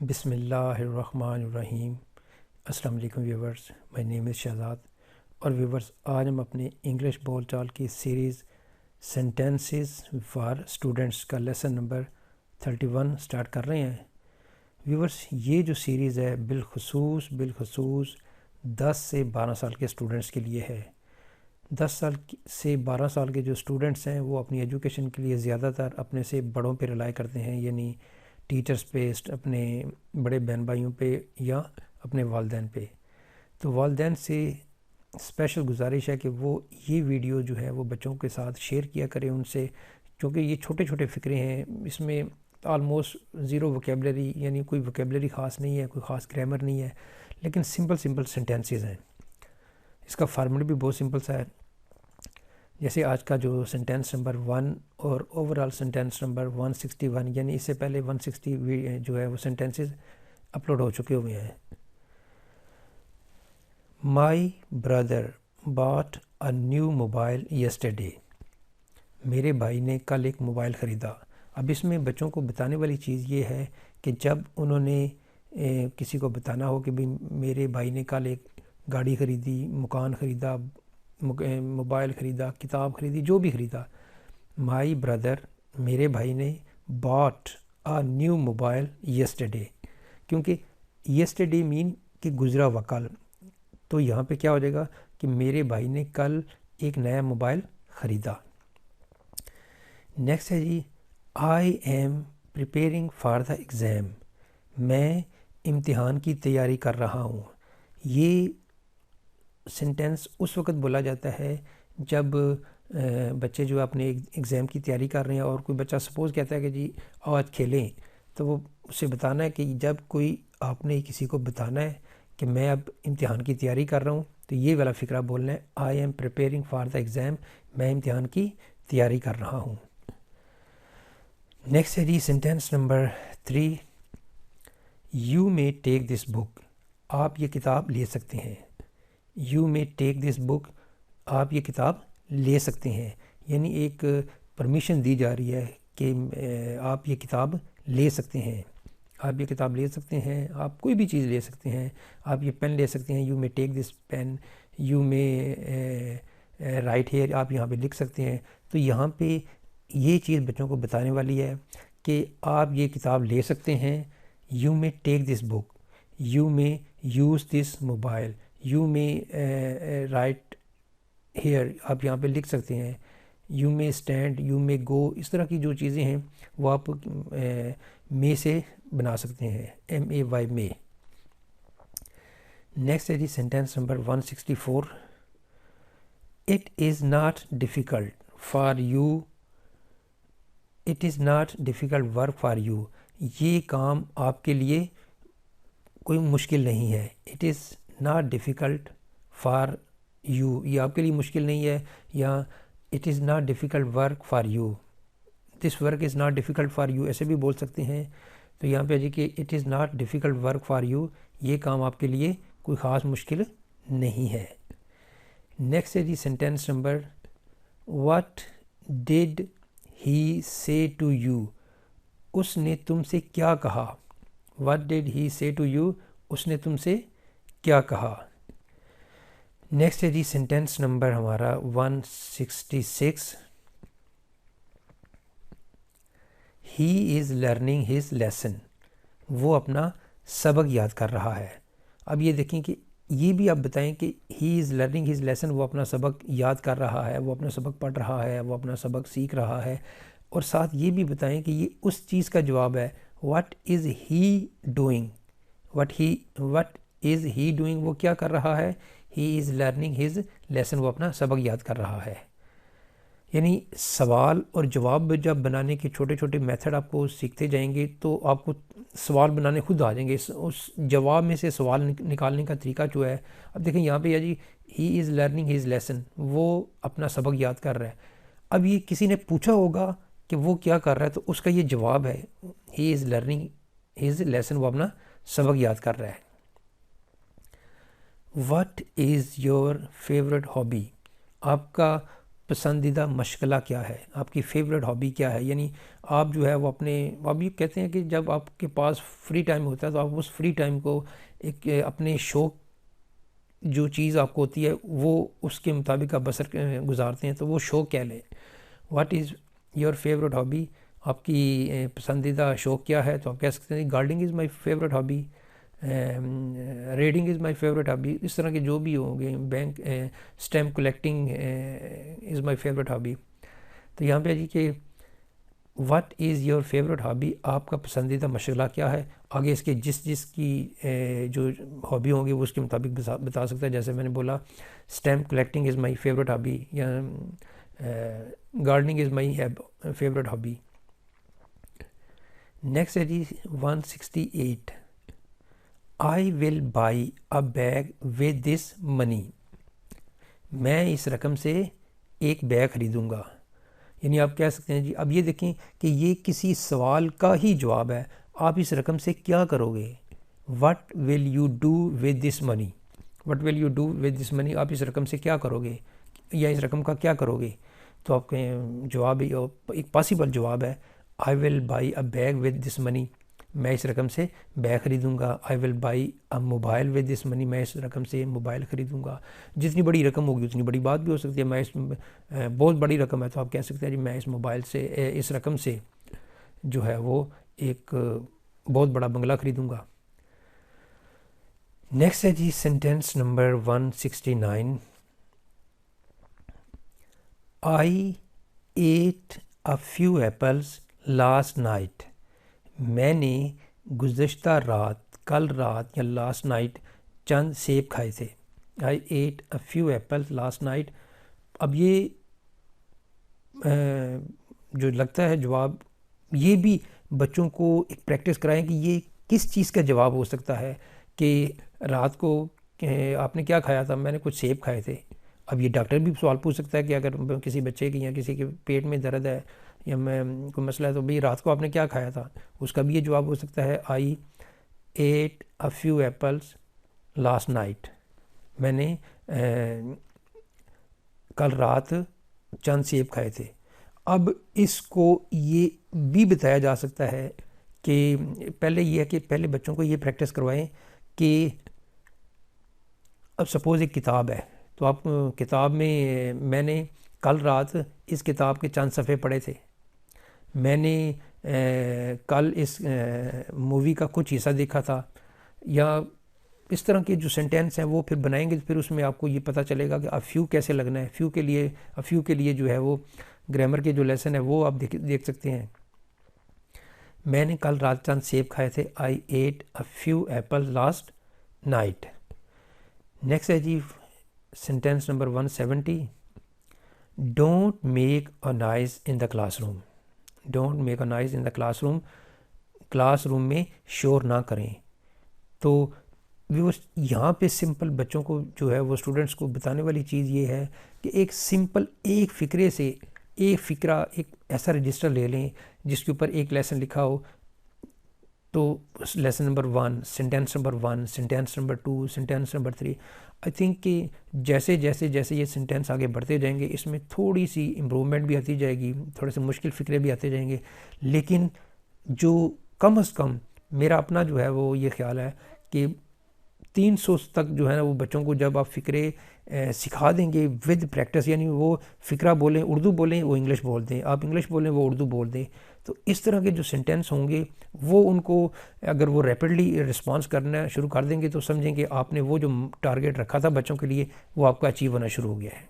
بسم اللہ الرحمن الرحیم۔ السلام علیکم ویورز، مائی نیم از شہزاد۔ اور ویورز، آج ہم اپنے انگلش بول چال کی سیریز سینٹینسز فار اسٹوڈنٹس کا لیسن نمبر 31 سٹارٹ کر رہے ہیں۔ ویورز، یہ جو سیریز ہے بالخصوص 10 سے 12 سال کے اسٹوڈنٹس کے لیے ہے۔ 10 سال سے 12 سال کے جو اسٹوڈنٹس ہیں وہ اپنی ایجوکیشن کے لیے زیادہ تر اپنے سے بڑوں پہ رلائی کرتے ہیں، یعنی ٹیچرز پہ، اپنے بڑے بہن بھائیوں پہ یا اپنے والدین پہ۔ تو والدین سے اسپیشل گزارش ہے کہ وہ یہ ویڈیو جو ہے وہ بچوں کے ساتھ شیئر کیا کریں ان سے، کیونکہ یہ چھوٹے چھوٹے فقرے ہیں، اس میں آلموسٹ زیرو ووکیبلری، یعنی کوئی ووکیبلری خاص نہیں ہے، کوئی خاص گرامر نہیں ہے، لیکن سمپل سینٹینسز ہیں۔ اس کا فارمیٹ بھی بہت سمپل سا ہے، جیسے آج کا جو سینٹینس نمبر 1 اور اوورال سینٹینس نمبر 161، یعنی اس سے پہلے 160 جو ہے وہ سینٹینسز اپلوڈ ہو چکے ہوئے ہیں۔ My brother bought a new mobile yesterday. میرے بھائی نے کل ایک موبائل خریدا۔ اب اس میں بچوں کو بتانے والی چیز یہ ہے کہ جب انہوں نے کسی کو بتانا ہو کہ بھی میرے بھائی نے کل ایک گاڑی خریدی، مکان خریدا، موبائل خریدا، کتاب خریدی، جو بھی خریدا، مائی بردر میرے بھائی نے باٹ آ نیو موبائل یسٹرڈے، کیونکہ یسٹرڈے مین کہ گزرا ہوا کل، تو یہاں پہ کیا ہو جائے گا کہ میرے بھائی نے کل ایک نیا موبائل خریدا۔ نیکسٹ ہے جی، I am preparing for the exam. میں امتحان کی تیاری کر رہا ہوں۔ یہ سینٹینس اس وقت بولا جاتا ہے جب بچے جو اپنے ایگزام کی تیاری کر رہے ہیں، اور کوئی بچہ سپوز کہتا ہے کہ جی آج کھیلیں، تو وہ اسے بتانا ہے کہ جب کوئی آپ نے کسی کو بتانا ہے کہ میں اب امتحان کی تیاری کر رہا ہوں، تو یہ والا فقرہ بولنا ہے، آئی am preparing for the exam, میں امتحان کی تیاری کر رہا ہوں۔ نیکسٹ ہے جی sentence number 3، you may take this بک۔ آپ یہ کتاب لے سکتے ہیں۔ یو مے ٹیک دس بک، آپ یہ کتاب لے سکتے ہیں، یعنی ایک پرمیشن دی جا رہی ہے کہ آپ یہ کتاب لے سکتے ہیں۔ آپ یہ کتاب لے سکتے ہیں، آپ کوئی بھی چیز لے سکتے ہیں، آپ یہ پین لے سکتے ہیں، you may take this pen, you may write here, آپ یہاں پہ لکھ سکتے ہیں۔ تو یہاں پہ یہ چیز بچوں کو بتانے والی ہے کہ آپ یہ کتاب لے سکتے ہیں، you may take this book, you may use this mobile, you may write here, آپ یہاں پہ لکھ سکتے ہیں، you may stand, you may go, اس طرح کی جو چیزیں ہیں وہ آپ مے سے بنا سکتے ہیں، MAY مے۔ نیکسٹ ہے جی sentence number 164، it is not difficult for you, it is not difficult work for you. یہ کام آپ کے لیے کوئی مشکل نہیں ہے۔ It is not difficult for you, یہ آپ کے لیے مشکل نہیں ہے، یا it is not difficult work for you, this work is not difficult for you, ایسے بھی بول سکتے ہیں۔ تو یہاں پہ جی کہ it is not difficult work for you, یہ کام آپ کے لیے کوئی خاص مشکل نہیں ہے۔ نیکسٹ ہے جی sentence number, what did he say to you, اس نے تم سے کیا کہا۔ What did he say to you, اس نے تم سے کیا کہا۔ نیکسٹ ہے جی سینٹینس نمبر ہمارا 166، ہی از لرننگ ہز لیسن، وہ اپنا سبق یاد کر رہا ہے۔ اب یہ دیکھیں کہ یہ بھی آپ بتائیں کہ ہی از لرننگ ہز لیسن، وہ اپنا سبق یاد کر رہا ہے، وہ اپنا سبق پڑھ رہا ہے، وہ اپنا سبق سیکھ رہا ہے، اور ساتھ یہ بھی بتائیں کہ یہ اس چیز کا جواب ہے، what is he doing, what is he doing, وہ کیا کر رہا ہے، ہی از لرننگ ہز لیسن، وہ اپنا سبق یاد کر رہا ہے۔ یعنی سوال اور جواب جب بنانے کے چھوٹے چھوٹے میتھڈ آپ کو سیکھتے جائیں گے تو آپ کو سوال بنانے خود آ جائیں گے، اس جواب میں سے سوال نکالنے کا طریقہ جو ہے۔ اب دیکھیں یہاں پہ جی ہی از لرننگ ہز لیسن، وہ اپنا سبق یاد کر رہا ہے۔ اب یہ کسی نے پوچھا ہوگا کہ وہ کیا کر رہا ہے، تو اس کا یہ جواب ہے، ہی از لرننگ ہز لیسن، وہ اپنا سبق یاد کر رہا ہے۔ What is your favourite hobby, آپ کا پسندیدہ مشغلہ کیا ہے، آپ کی فیوریٹ ہابی کیا ہے. یعنی آپ جو ہے وہ آپ یہ کہتے ہیں کہ جب آپ کے پاس فری ٹائم ہوتا ہے تو آپ اس فری ٹائم کو ایک اپنے شوق جو چیز آپ کو ہوتی ہے وہ اس کے مطابق آپ بسر گزارتے ہیں، تو وہ شوق کہہ لیں. What is your favourite hobby, آپ کی پسندیدہ شوق کیا ہے؟ تو آپ کہہ سکتے ہیں gardening is my favourite hobby, reading is my favourite hobby. اس طرح کے جو بھی ہوں گے، bank stamp collecting is my favourite hobby. تو یہاں پہ جی کہ what is your favourite hobby, آپ کا پسندیدہ مشغلہ کیا ہے. آگے اس کے جس کی جو ہابی ہوں گی وہ اس کے مطابق بتا سکتا ہے. جیسے میں نے بولا stamp collecting is my favourite hobby, یا gardening is my favourite hobby. Next ہے جی 168. I will buy a bag with this money, میں اس رقم سے ایک بیگ خریدوں گا. یعنی آپ کہہ سکتے ہیں جی، اب یہ دیکھیں کہ یہ کسی سوال کا ہی جواب ہے. آپ اس رقم سے کیا کرو گے؟ What will you do with this money, what will you do with this money, آپ اس رقم سے کیا کرو گے یا اس رقم کا کیا کرو گے. تو آپ کے جواب ایک پاسبل جواب ہے I will buy a bag with this money, میں اس رقم سے بیگ خریدوں گا. I will buy a mobile with this money, میں اس رقم سے موبائل خریدوں گا. جتنی بڑی رقم ہوگی اتنی بڑی بات بھی ہو سکتی ہے. میں اس بہت بڑی رقم ہے تو آپ کہہ سکتے ہیں جی میں اس موبائل سے اس رقم سے جو ہے وہ ایک بہت بڑا بنگلہ خریدوں گا. نیکسٹ ہے جی sentence number 169. I ate a few apples last night, میں نے گزشتہ رات، کل رات یا لاسٹ نائٹ چند سیب کھائے تھے. I ate a few apples last night. اب یہ جو لگتا ہے جواب، یہ بھی بچوں کو ایک پریکٹس کرائیں کہ یہ کس چیز کا جواب ہو سکتا ہے. کہ رات کو آپ نے کیا کھایا تھا؟ میں نے کچھ سیب کھائے تھے. اب یہ ڈاکٹر بھی سوال پوچھ سکتا ہے کہ اگر کسی بچے کی یا کسی کے پیٹ میں درد ہے یا میں کوئی مسئلہ ہے تو بھئی رات کو آپ نے کیا کھایا تھا، اس کا بھی یہ جواب ہو سکتا ہے I ate a few apples last night, میں نے کل رات چند سیب کھائے تھے. اب اس کو یہ بھی بتایا جا سکتا ہے کہ پہلے یہ ہے کہ پہلے بچوں کو یہ پریکٹس کروائیں کہ اب سپوز ایک کتاب ہے تو آپ کتاب میں نے کل رات اس کتاب کے چند صفحے پڑھے تھے، میں نے کل اس مووی کا کچھ حصہ دیکھا تھا، یا اس طرح کے جو سینٹینس ہیں وہ پھر بنائیں گے. پھر اس میں آپ کو یہ پتہ چلے گا کہ فیو کیسے لگنا ہے. فیو کے لیے جو ہے وہ گرامر کے جو لیسن ہے وہ آپ دیکھ سکتے ہیں. میں نے کل رات چند سیب کھائے تھے. I ate a few apple last night. Next ہے جی sentence number 170. Don't make a noise in the classroom, don't make a noise in the classroom, classroom میں شور نہ کریں. تو یہاں پہ سمپل بچوں کو جو ہے وہ اسٹوڈنٹس کو بتانے والی چیز یہ ہے کہ ایک سمپل ایک فقرے سے ایک فقرہ ایک ایسا رجسٹر لے لیں جس کے اوپر ایک لیسن لکھا ہو. تو lesson number 1، sentence number 1، sentence number 2، sentence number 3. I think کہ جیسے یہ سینٹینس آگے بڑھتے جائیں گے اس میں تھوڑی سی امپرومنٹ بھی آتی جائے گی، تھوڑے سے مشکل فقرے بھی آتے جائیں گے، لیکن جو کم از کم میرا اپنا جو ہے وہ یہ خیال ہے کہ 300 تک جو ہے نا وہ بچوں کو جب آپ فقرے سکھا دیں گے ود پریکٹس، یعنی وہ فقرہ بولیں اردو بولیں وہ انگلش بول دیں، آپ انگلش بولیں وہ اردو بول دیں، تو اس طرح کے جو سینٹینس ہوں گے وہ ان کو اگر وہ ریپڈلی رسپانس کرنا شروع کر دیں گے تو سمجھیں کہ آپ نے وہ جو ٹارگیٹ رکھا تھا بچوں کے لیے وہ آپ کا اچیو ہونا شروع ہو گیا ہے.